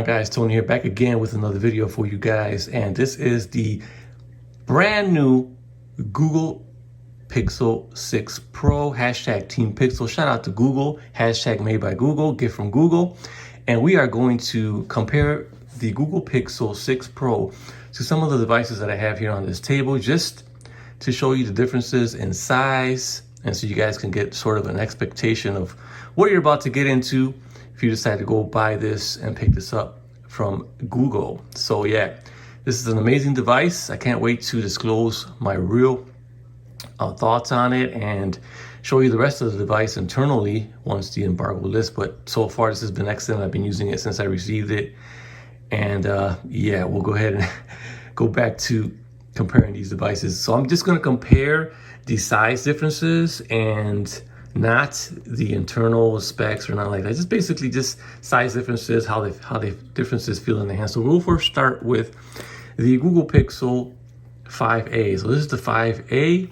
on, guys? Tony here, back again with another video for you guys, and this is the brand new Google Pixel 6 Pro, hashtag Team Pixel. Shout out to Google, hashtag made by Google, gift from Google. And we are going to compare the Google Pixel 6 Pro to some of the devices that I have here on this table, just to show you the differences in size, and so you guys can get sort of an expectation of what you're about to get into if you decide to go buy this and pick this up from Google. So yeah, this is an amazing device. I can't wait to disclose my real thoughts on it and show you the rest of the device internally once the embargo lifts. But so far this has been excellent. I've been using it since I received it, and yeah, we'll go ahead and go back to comparing these devices. So I'm just going to compare the size differences and not the internal specs or not like that. Just basically just size differences, how the differences feel in the hand. So we'll first start with the Google Pixel 5a. So this is the 5a.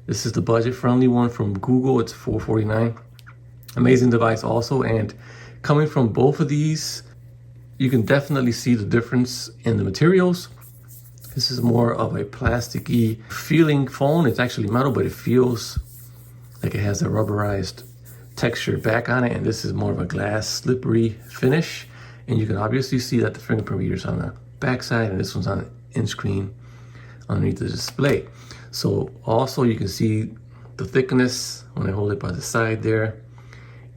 This is the budget-friendly one from Google. It's $449. Amazing device also. And coming from both of these, you can definitely see the difference in the materials. This is more of a plasticky feeling phone. It's actually metal, but it feels like it has a rubberized texture back on it. And this is more of a glass slippery finish. And you can obviously see that the fingerprint reader's on the back side, and this one's on the in-screen underneath the display. So also you can see the thickness when I hold it by the side there,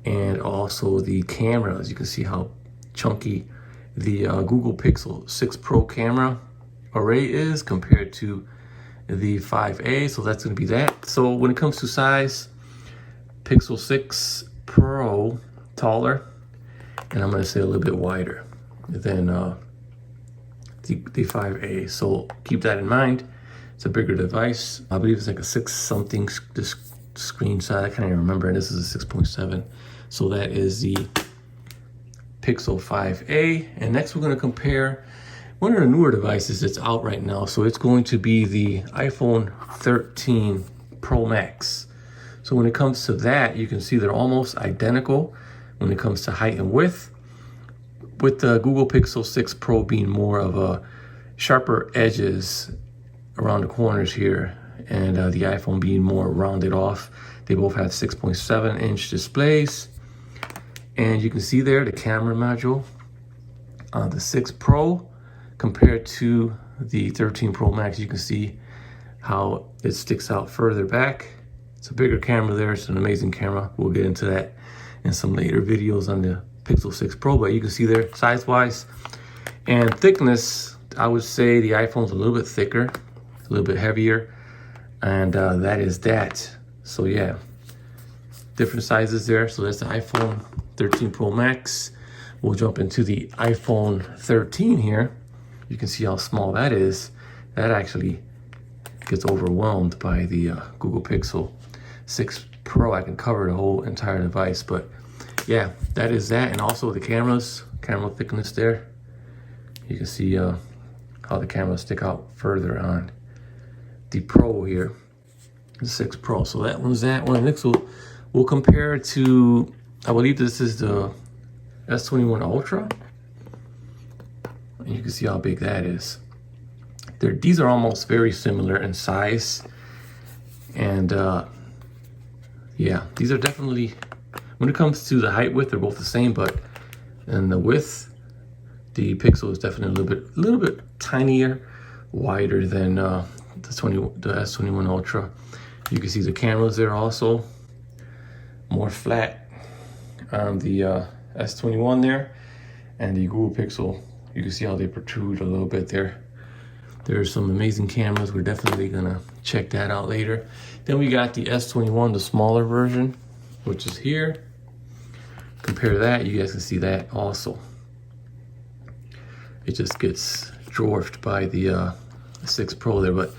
and also the cameras. You can see how chunky the Google Pixel 6 Pro camera array is compared to the 5a. So that's going to be that. So when it comes to size, Pixel 6 Pro taller, and I'm going to say a little bit wider than the 5a. So keep that in mind. It's a bigger device. I believe it's like a 6 something this screen size. I can't even remember. And this is a 6.7. So that is the Pixel 5a. And next we're going to compare one of the newer devices that's out right now. So it's going to be the iPhone 13 Pro Max. So when it comes to that, you can see they're almost identical when it comes to height and width, with the Google Pixel 6 Pro being more of a sharper edges around the corners here, and the iPhone being more rounded off. They both have 6.7-inch displays, and you can see there the camera module on the 6 Pro compared to the 13 Pro Max. You can see how it sticks out further back. It's a bigger camera there. It's an amazing camera. We'll get into that in some later videos on the Pixel 6 Pro, but you can see there size-wise and thickness, I would say the iPhone's a little bit thicker, a little bit heavier, and that is that. So yeah, different sizes there. So that's the iPhone 13 Pro Max. We'll jump into the iPhone 13 here. You can see how small that is. That actually gets overwhelmed by the Google Pixel 6 Pro. I can cover the whole entire device, but yeah, that is that. And also the camera thickness there. You can see how the cameras stick out further on the Pro here, the 6 Pro. So that one's that one. Next we'll compare it to, I believe this is the S21 Ultra. And you can see how big that is. These are almost very similar in size. And yeah, these are definitely, when it comes to the height width, they're both the same, but in the width, the Pixel is definitely a little bit tinier, wider than the S21 Ultra. You can see the cameras there also more flat on the S21 there, and the Google Pixel, you can see how they protrude a little bit there. There's some amazing cameras. We're definitely gonna check that out later. Then we got the S21, the smaller version, which is here. Compare that, you guys can see that also. It just gets dwarfed by the 6 Pro there, but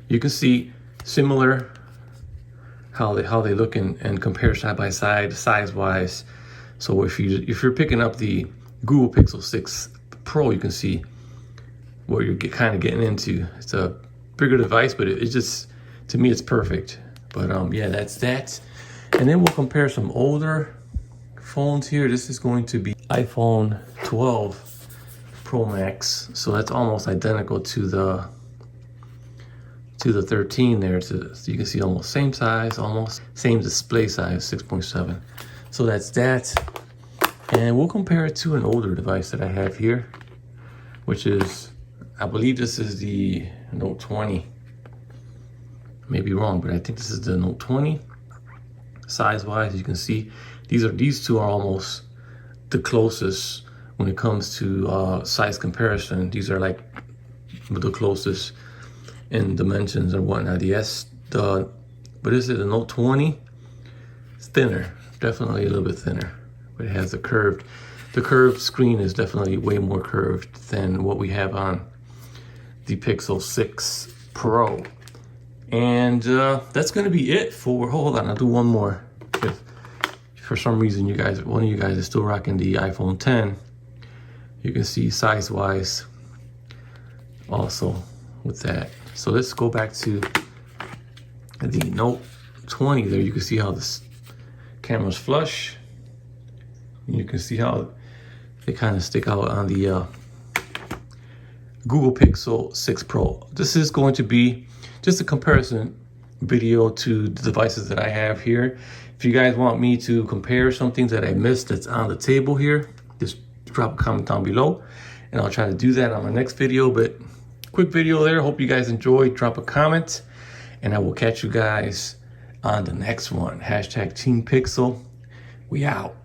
you can see similar how they look and compare side by side, size-wise. So if you're picking up the Google Pixel 6 Pro, you can see what you're kind of getting into. It's a bigger device, but it just, to me, it's perfect. But yeah, that's that. And then we'll compare some older phones here. This is going to be iPhone 12 Pro Max, so that's almost identical to the 13 there. So you can see almost same size, almost same display size, 6.7. So that's that. And we'll compare it to an older device that I have here, which is, I believe this is the Note 20. May be wrong, but I think this is the Note 20. Size-wise, you can see these two are almost the closest when it comes to size comparison. These are like the closest in dimensions and whatnot. But is it the Note 20? It's thinner, definitely a little bit thinner, but it has the curved screen is definitely way more curved than what we have on the Pixel 6 Pro. And that's gonna be it for, hold on, I'll do one more. If for some reason one of you guys is still rocking the iPhone 10, you can see size-wise also with that. So let's go back to the Note 20 there. You can see how this camera's flush. And you can see how they kind of stick out on the Google Pixel 6 Pro. This is going to be just a comparison video to the devices that I have here. If you guys want me to compare something that I missed that's on the table here, just drop a comment down below and I'll try to do that on my next video. But quick video there. Hope you guys enjoyed. Drop a comment and I will catch you guys on the next one. #Team Pixel. We out.